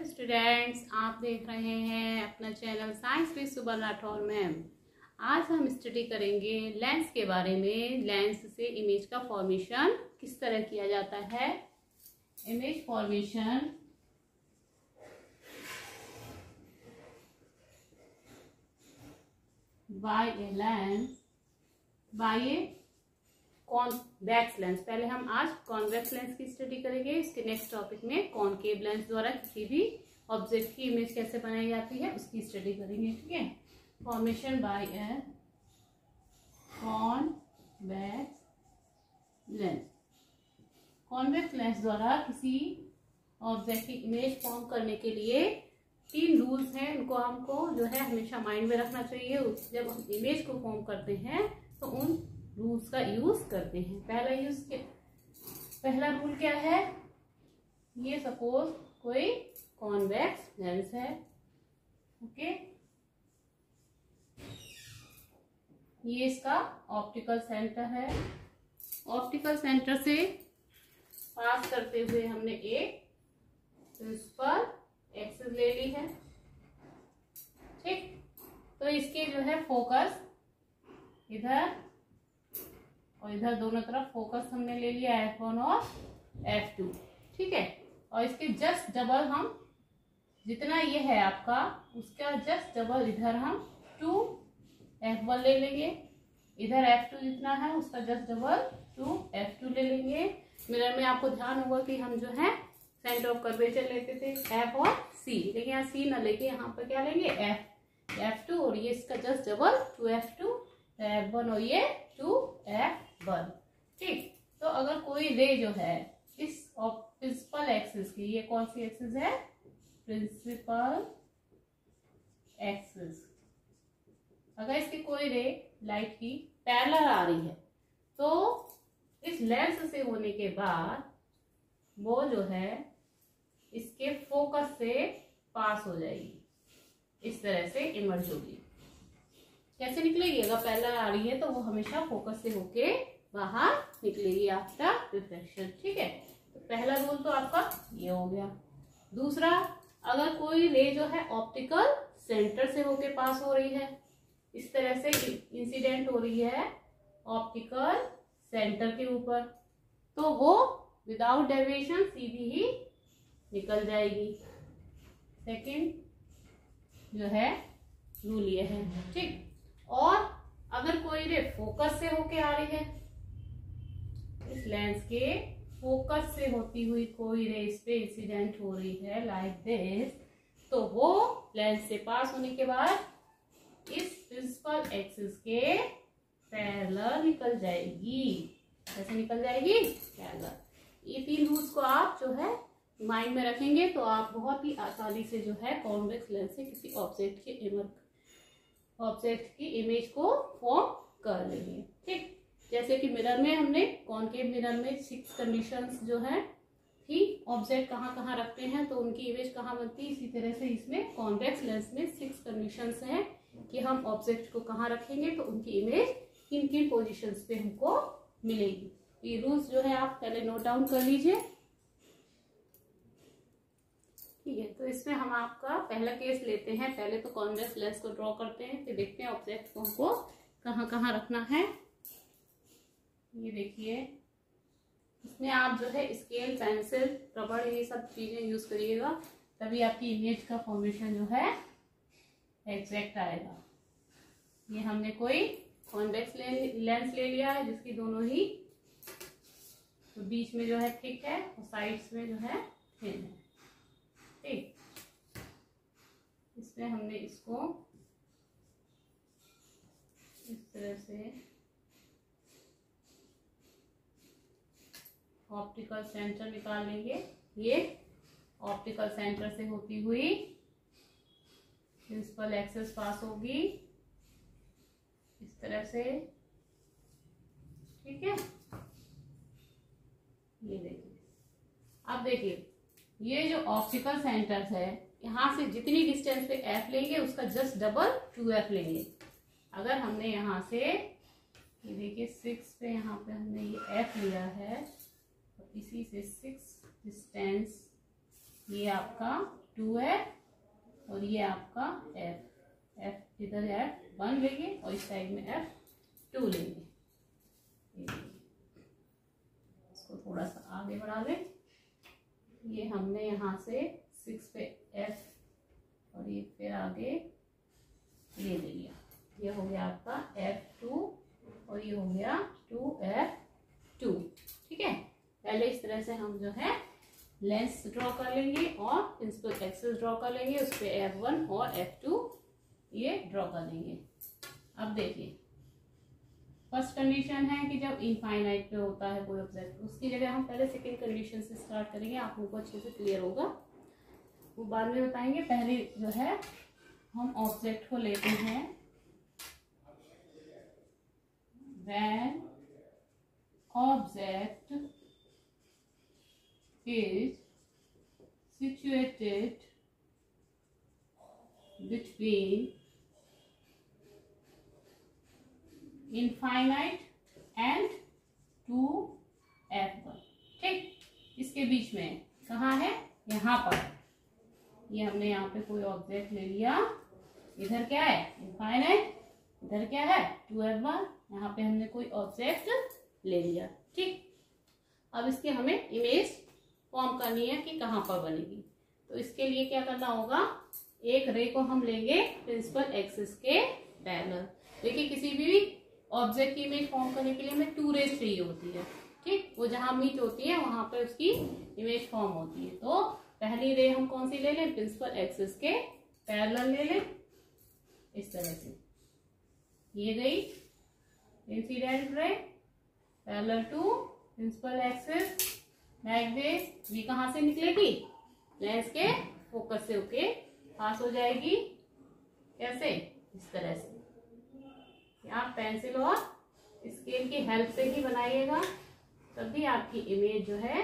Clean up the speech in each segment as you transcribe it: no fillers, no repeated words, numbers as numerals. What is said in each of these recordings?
Hello students, आप देख रहे हैं अपना चैनल साइंस विद सुबह राठौर मैम। आज हम स्टडी करेंगे लेंस के बारे में। लेंस से इमेज का फॉर्मेशन किस तरह किया जाता है। Image formation by a lens, by a convex lens. पहले हम आज कॉन्वेक्स लेंस की स्टडी करेंगे। इसके नेक्स्ट टॉपिक में कॉनकेव लेंस द्वारा किसी भी ऑब्जेक्ट की इमेज कैसे बनाई जाती है उसकी स्टडी करेंगे। ठीक है, formation by a convex lens. Convex lens द्वारा किसी ऑब्जेक्ट की इमेज फॉर्म करने के लिए 3 रूल्स हैं, उनको हमको जो है हमेशा माइंड में रखना चाहिए। जब हम इमेज को फॉर्म करते हैं तो उन रूल्स का यूज करते हैं। पहला रूल क्या है, ये सपोज कोई कॉन्वेक्स लेंस है। ओके, ये इसका ऑप्टिकल सेंटर है। ऑप्टिकल सेंटर से पास करते हुए हमने एक प्रिंसिपल एक्सिस ले ली है। ठीक, तो इसके जो है फोकस इधर और इधर दोनों तरफ फोकस हमने ले लिया F1 और F2। ठीक है, और इसके जस्ट डबल हम जितना ये है आपका उसका जस्ट डबल इधर हम 2F1 ले लेंगे। इधर F2 जितना है उसका जस्ट डबल 2F2 ले लेंगे। मिरर में आपको ध्यान होगा कि हम जो है सेंटर ऑफ कर्वेचर लेते थे F और C, लेकिन यहाँ C न लेके यहाँ पर क्या लेंगे F2 और ये इसका जस्ट डबल 2F2 F1 और ये 2F1। ठीक, तो अगर कोई रे जो है इस प्रिंसिपल एक्सिस की, ये कौन सी एक्सिस है, प्रिंसिपल एक्सिस, अगर इसकी कोई रे लाइट की पैरेलल आ रही है तो इस लेंस से होने के बाद वो जो है इसके फोकस से पास हो जाएगी, इस तरह से इमर्ज होगी। कैसे निकलेगी, अगर पैरेलल आ रही है तो वो हमेशा फोकस से होके बाहर निकलेगी आफ्टर रिफ्लेक्शन। ठीक है, तो पहला रूल तो आपका ये हो गया। दूसरा, अगर कोई रे जो है ऑप्टिकल सेंटर से होके पास हो रही है, इस तरह से इंसिडेंट हो रही है ऑप्टिकल सेंटर के ऊपर, तो वो विदाउट डेविएशन सीधी ही निकल जाएगी। सेकंड जो है रूल ये है। ठीक, और अगर कोई रे फोकस से होके आ रही है, इस लेंस के फोकस से होती हुई कोई रे इस पे इंसिडेंट हो रही है लाइक दिस, तो वो लेंस से पास होने के बाद इस प्रिंसिपल एक्सिस के पैरेलल निकल जाएगी। कैसे निकल जाएगी, पैरेलल। ये 3 रूल्स को आप जो है माइंड में रखेंगे तो आप बहुत ही आसानी से जो है कॉन्वेक्स लेंस से किसी ऑब्जेक्ट की इमेज को फॉर्म कर लेंगे। ठीक, जैसे कि मिरर में हमने कॉनकेव मिरर में 6 कंडीशंस जो है थी, ऑब्जेक्ट कहाँ कहाँ रखते हैं तो उनकी इमेज कहाँ बनती है, इसी तरह से इसमें कॉन्वेक्स लेंस में 6 कंडीशंस हैं कि हम ऑब्जेक्ट को कहाँ रखेंगे तो उनकी इमेज किन किन पोजिशंस पे हमको मिलेगी। ये रूल्स जो है आप पहले नोट डाउन कर लीजिए। ठीक है, तो इसमें हम आपका पहला केस लेते हैं। पहले तो कॉन्वेक्स लेंस को ड्रॉ करते हैं, फिर देखते हैं ऑब्जेक्ट को हमको कहाँ कहाँ रखना है। ये देखिए, इसमें आप जो है स्केल, पेंसिल, रबड़, ये सब चीजें यूज करिएगा, तभी आपकी इमेज का फॉर्मेशन जो है एग्जैक्ट आएगा। ये हमने कोई कॉन्वेक्स लेंस ले लिया है जिसकी दोनों ही तो बीच में जो है थिक है और साइड्स में जो है थिन है। ठीक, इसमें हमने इसको इस तरह से ऑप्टिकल सेंटर निकाल लेंगे। ये ऑप्टिकल सेंटर से होती हुई प्रिंसिपल एक्सिस पास होगी इस तरह से। ठीक है, ये देखिए, अब देखिए ये जो ऑप्टिकल सेंटर है यहाँ से जितनी डिस्टेंस पे F लेंगे उसका जस्ट डबल 2F लेंगे। अगर हमने यहाँ से ये देखिए 6 पे यहाँ पे हमने ये F लिया है तो इसी से 6 डिस्टेंस ये आपका 2f और ये आपका f इधर f1 लेंगे और इस साइड में f2 लेंगे। इसको थोड़ा सा आगे बढ़ा लें। ये हमने यहाँ से 6 पे f और ये फिर आगे ये ले लिया। ये हो गया आपका f2 और ये हो गया 2f2। ठीक है, पहले इस तरह से हम जो है लेंस ड्रॉ कर लेंगे और प्रिंसिपल एक्सिस ड्रॉ कर लेंगे, उस पे f1 और f2 ये ड्रॉ कर लेंगे। अब देखिए, फर्स्ट कंडीशन है कि जब इनफाइनाइट पे होता है कोई ऑब्जेक्ट, उसकी जगह हम पहले सेकंड कंडीशन से स्टार्ट करेंगे, आप लोगों को अच्छे से क्लियर होगा, वो बाद में बताएंगे। पहले जो है हम ऑब्जेक्ट को लेते हैं, when object is situated between infinite and 2f1। ठीक, इसके बीच में कहाँ है, यहाँ पर। ये हमने यहाँ पे कोई ऑब्जेक्ट ले लिया, इधर क्या है इनफाइनाइट, इधर क्या है 2f1, यहाँ पे हमने कोई ऑब्जेक्ट ले लिया। ठीक, अब इसके हमें इमेज फॉर्म करनी है कि कहाँ पर बनेगी। तो इसके लिए क्या करना होगा, एक रे को हम लेंगे प्रिंसिपल एक्सिस के पैरेलल। देखिए, किसी भी ऑब्जेक्ट की इमेज फॉर्म करने के लिए हमें 2 रेज चाहिए होती है। ठीक, वो जहां मीट होती है वहां पर उसकी इमेज फॉर्म होती है। तो पहली रे हम कौन सी ले लें, प्रिंसिपल एक्सिस के पैरेलल ले लें, इस तरह से। ये गई incident ray parallel to principal axis like this. ये कहाँ से निकलेगी, लेंस के फोकस से होके पास हो जाएगी। कैसे, इस तरह से। आप पेंसिल और स्केल की हेल्प से ही बनाइएगा, तभी आपकी इमेज जो है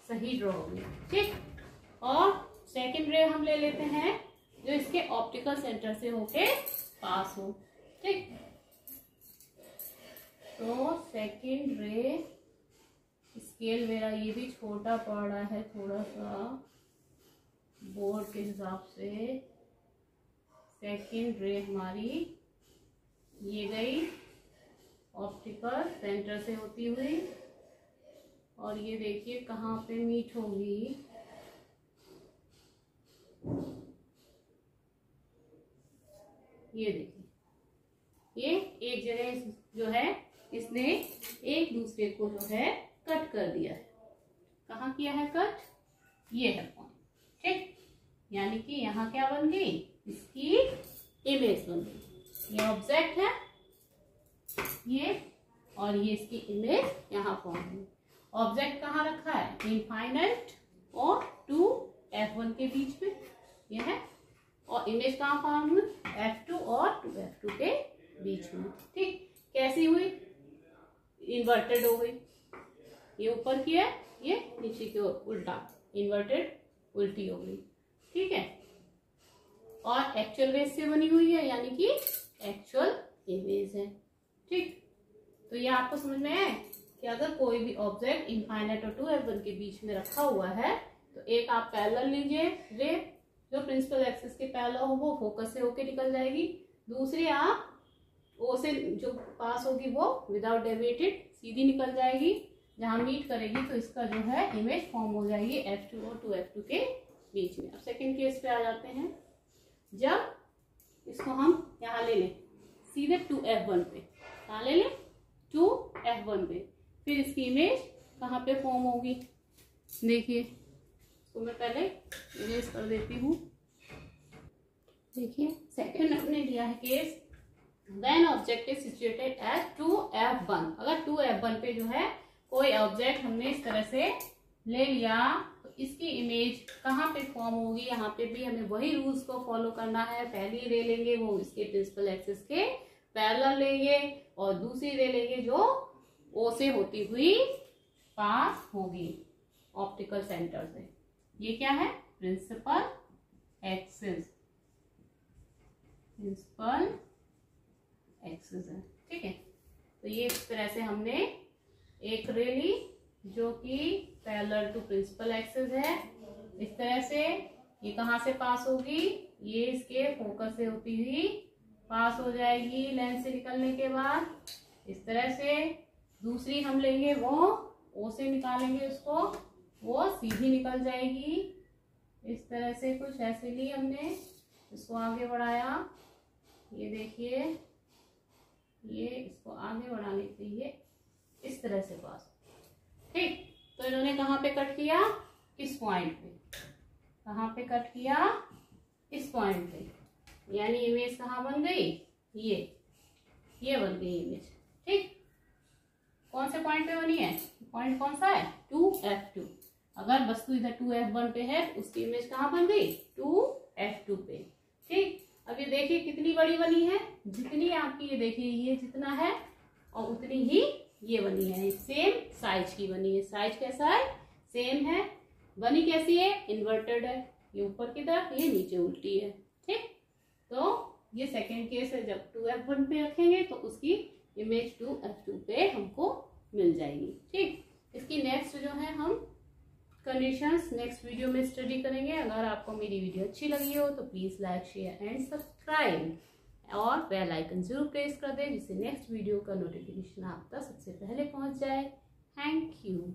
सही ड्रॉ होगी। ठीक, और सेकंड रे हम ले लेते हैं जो इसके ऑप्टिकल सेंटर से होके पास हो। ठीक, तो सेकंड रे, स्केल मेरा ये भी छोटा पड़ रहा है थोड़ा सा बोर्ड के हिसाब से। सेकंड रे हमारी ये गई ऑप्टिकल सेंटर से होती हुई, और ये देखिए कहाँ पे मीट होगी, ये देखिए, ये एक जगह जो है इसने एक दूसरे को जो है कट कर दिया है। कहाँ किया है कट, ये है पॉइंट। ठीक, यानी कि यहाँ क्या बन गई, इसकी इमेज बन गई। ये ऑब्जेक्ट है ये, और ये इसकी इमेज यहाँ फॉर्म हुई। ऑब्जेक्ट कहाँ रखा है, इनफाइनाइट और 2f1 के बीच में ये है, और इमेज कहाँ फॉर्म हुई, f2 और 2f2 के बीच में। ठीक, कैसी हुई, इन्वर्टेड हो गई। ये ऊपर की है, ये नीचे की ओर उल्टा, इन्वर्टेड उल्टी हो गई। ठीक है, और एक्चुअल बेस से बनी हुई है, यानी कि एक्चुअल इमेज है। ठीक, तो ये आपको समझ में है कि अगर कोई भी ऑब्जेक्ट इनफाइनाइट और 2f1 के बीच में रखा हुआ है, तो एक आप पैरेलल लीजिए रे, जो प्रिंसिपल एक्सिस के पैरेलल हो वो फोकस से होके निकल जाएगी। दूसरी आप ओ से जो पास होगी वो विदाउट डेविएटेड सीधी निकल जाएगी, जहां मीट करेगी तो इसका जो है इमेज फॉर्म हो जाएगी f2 और 2f2 के बीच में। अब सेकंड केस पे आ जाते हैं, जब इसको हम यहाँ ले लें सीधे 2f1 पे, कहाँ ले लें 2f1 पे, फिर इसकी इमेज कहाँ पे फॉर्म होगी, देखिए तो मैं पहले इरेज कर देती हूँ। देखिए सेकंड अपने लिया है case, when object is situated at 2f1। अगर 2f1 पे जो है कोई ऑब्जेक्ट हमने इस तरह से ले लिया, तो इसकी इमेज कहाँ पे फॉर्म होगी, यहाँ पे भी हमें वही रूल्स को फॉलो करना है। पहली रे लेंगे वो इसके प्रिंसिपल एक्सिस के पैरेलल लेंगे, और दूसरी रे लेंगे जो ओ से होती हुई पास होगी ऑप्टिकल सेंटर से। ये क्या है, प्रिंसिपल एक्सिस, प्रिंसिपल एक्सिस है। ठीक है, तो ये इस तरह से हमने एक रे ली जो कि पैरेलल टू प्रिंसिपल एक्सिस है, इस तरह से ये कहाँ से पास होगी, ये इसके फोकस से होती हुई पास हो जाएगी लेंस से निकलने के बाद इस तरह से। दूसरी हम लेंगे वो ओ से निकालेंगे उसको, वो सीधी निकल जाएगी इस तरह से। कुछ ऐसे ली हमने, इसको आगे बढ़ाया, ये देखिए ये इसको आगे बढ़ाने के लिए इस तरह से पास। ठीक, तो इन्होंने कहाँ पे कट किया, इस पॉइंट पे। कहाँ पे कट किया, इस पॉइंट पे, यानी इमेज कहाँ बन गई, ये बन गई इमेज। ठीक, कौन से पॉइंट पे बनी है, पॉइंट कौन सा है, 2F2। अगर वस्तु इधर 2F1 पे है, उसकी इमेज कहाँ बन गई, 2F2 पे। ठीक, अब ये देखिए कितनी बड़ी बनी है, जितनी आपकी ये देखिए ये जितना है और उतनी ही ये बनी है, सेम साइज की बनी है। साइज कैसा है, सेम है। बनी कैसी है, इन्वर्टेड है, ये ऊपर की तरफ, ये नीचे उल्टी है। ठीक, तो ये सेकेंड केस है, जब 2F1 पे रखेंगे तो उसकी इमेज 2F2 पे हमको मिल जाएगी। ठीक, इसकी नेक्स्ट जो है हम कंडीशंस नेक्स्ट वीडियो में स्टडी करेंगे। अगर आपको मेरी वीडियो अच्छी लगी हो तो please like, share and subscribe और बेल आइकन जरूर प्रेस कर दें, जिससे नेक्स्ट वीडियो का नोटिफिकेशन आप तक सबसे पहले पहुंच जाए। Thank you.